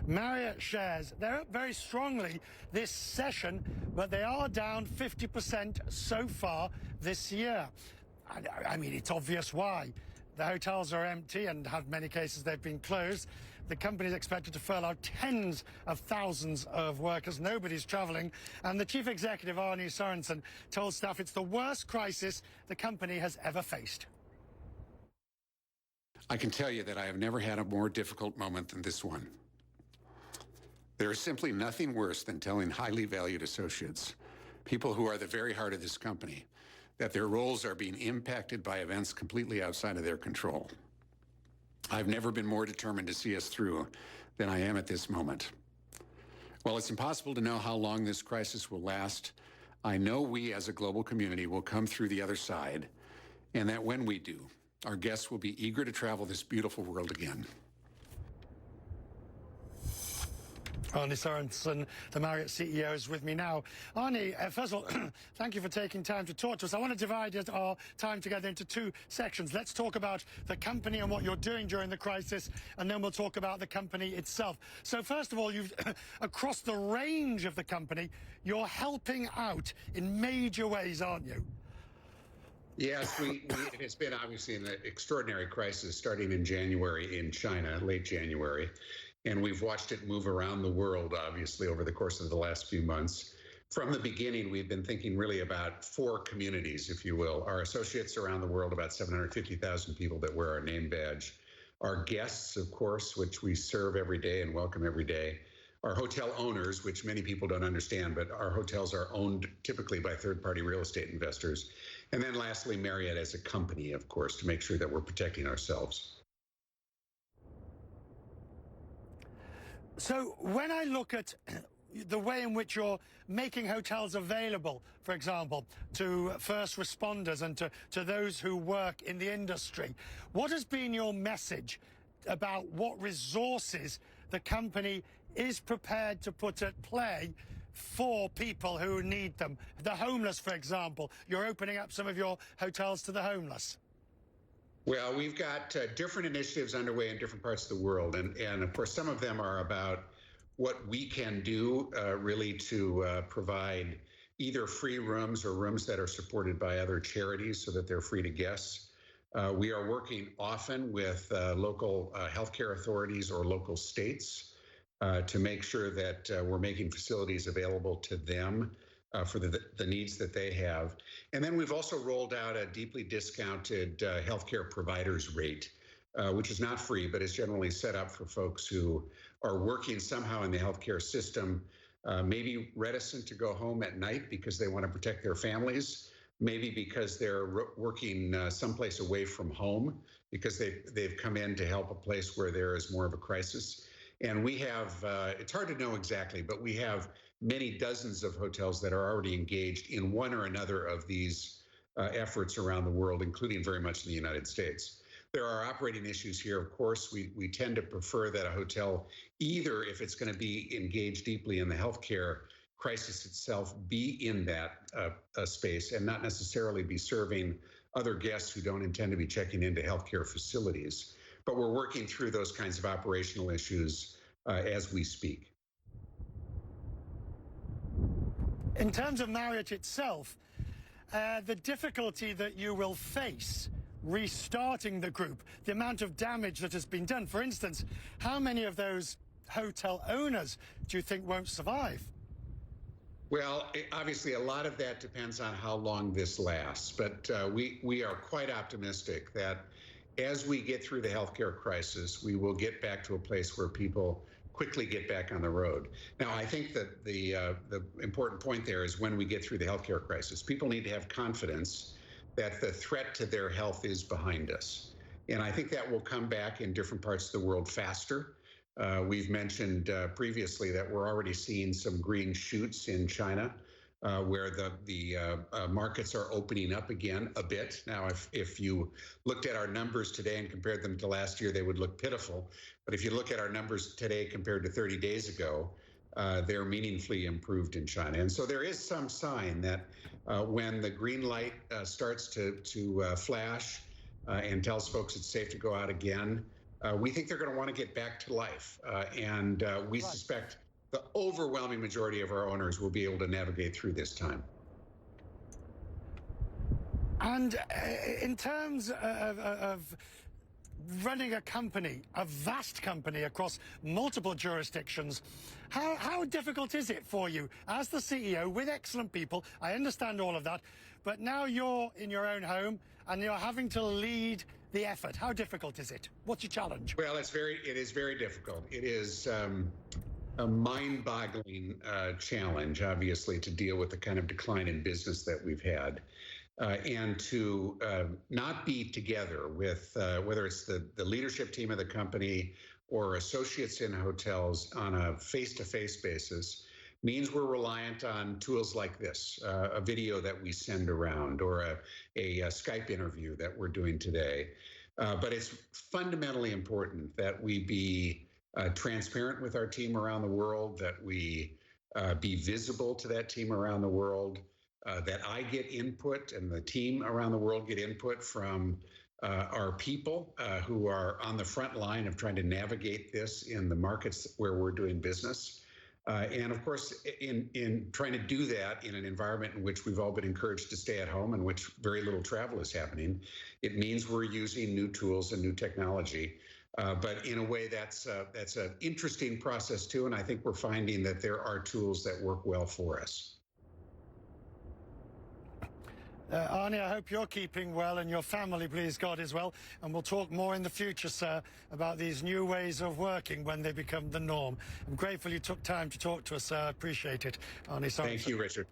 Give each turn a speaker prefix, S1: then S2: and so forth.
S1: Marriott shares, they're up very strongly this session, but they are down 50% so far this year. I mean, it's obvious why. The hotels are empty and in many cases they've been closed. The company is expected to furlough tens of thousands of workers. Nobody's travelling. And the chief executive, Arne Sorenson, told staff it's the worst crisis the company has ever faced.
S2: I can tell you that I have never had a more difficult moment than this one. There is simply nothing worse than telling highly valued associates, people who are the very heart of this company, that their roles are being impacted by events completely outside of their control. I've never been more determined to see us through than I am at this moment. While it's impossible to know how long this crisis will last, I know we as a global community will come through the other side, and that when we do, our guests will be eager to travel this beautiful world again.
S1: Arne Sorenson, the Marriott CEO, is with me now. Arne, first of all, thank you for taking time to talk to us. I want to divide our time together into two sections. Let's talk about the company and what you're doing during the crisis, and then we'll talk about the company itself. So first of all, you've across the range of the company, you're helping out in major ways, aren't you?
S3: Yes, it's been obviously an extraordinary crisis starting in January in China, late January. And we've watched it move around the world, obviously, over the course of the last few months. From the beginning, we've been thinking really about four communities, if you will. Our associates around the world, about 750,000 people that wear our name badge. Our guests, of course, which we serve every day and welcome every day. Our hotel owners, which many people don't understand, but our hotels are owned typically by third-party real estate investors. And then lastly, Marriott as a company, of course, to make sure that we're protecting ourselves.
S1: So when I look at the way in which you're making hotels available, for example, to first responders and to those who work in the industry, what has been your message about what resources the company is prepared to put at play for people who need them? The homeless, for example. You're opening up some of your hotels to the homeless.
S3: Well, we've got different initiatives underway in different parts of the world. And of course, some of them are about what we can do really to provide either free rooms or rooms that are supported by other charities so that they're free to guests. We are working often with local healthcare authorities or local states to make sure that we're making facilities available to them for the needs that they have. And then we've also rolled out a deeply discounted healthcare providers rate, which is not free, but is generally set up for folks who are working somehow in the healthcare system, maybe reticent to go home at night because they want to protect their families, maybe because they're working someplace away from home because they've come in to help a place where there is more of a crisis. And we have, it's hard to know exactly, but we have many dozens of hotels that are already engaged in one or another of these efforts around the world, including very much in the United States. There are operating issues here, of course. We tend to prefer that a hotel, either if it's going to be engaged deeply in the healthcare crisis itself, be in that space and not necessarily be serving other guests who don't intend to be checking into healthcare facilities. But we're working through those kinds of operational issues as we speak.
S1: In terms of Marriott itself, the difficulty that you will face restarting the group, the amount of damage that has been done. For instance, how many of those hotel owners do you think won't survive?
S3: Well, obviously, a lot of that depends on how long this lasts. But we are quite optimistic that as we get through the healthcare crisis, we will get back to a place where people quickly get back on the road. Now, I think that the important point there is when we get through the healthcare crisis, people need to have confidence that the threat to their health is behind us. And I think that will come back in different parts of the world faster. We've mentioned previously that we're already seeing some green shoots in China, where the markets are opening up again a bit. Now, if you looked at our numbers today and compared them to last year, they would look pitiful. But if you look at our numbers today compared to 30 days ago, they're meaningfully improved in China. And so there is some sign that when the green light starts to flash and tells folks it's safe to go out again, we think they're going to want to get back to life. And we suspect the overwhelming majority of our owners will be able to navigate through this time.
S1: And in terms of running a company, a vast company across multiple jurisdictions, how difficult is it for you as the CEO with excellent people? I understand all of that, but now you're in your own home and you're having to lead the effort. How difficult is it? What's your challenge?
S3: Well, it is very difficult. It is a mind-boggling challenge, obviously, to deal with the kind of decline in business that we've had. And to not be together with whether it's the leadership team of the company or associates in hotels on a face-to-face basis means we're reliant on tools like this, a video that we send around or a Skype interview that we're doing today. But it's fundamentally important that we be transparent with our team around the world, that we be visible to that team around the world, that I get input and the team around the world get input from our people who are on the front line of trying to navigate this in the markets where we're doing business. And of course, in trying to do that in an environment in which we've all been encouraged to stay at home, in which very little travel is happening, it means we're using new tools and new technology. But in a way, that's an interesting process too. And I think we're finding that there are tools that work well for us.
S1: Arne, I hope you're keeping well and your family, please God, as well. And we'll talk more in the future, sir, about these new ways of working when they become the norm. I'm grateful you took time to talk to us, sir. I appreciate it. Arne Sorenson.
S3: Thank you, Richard.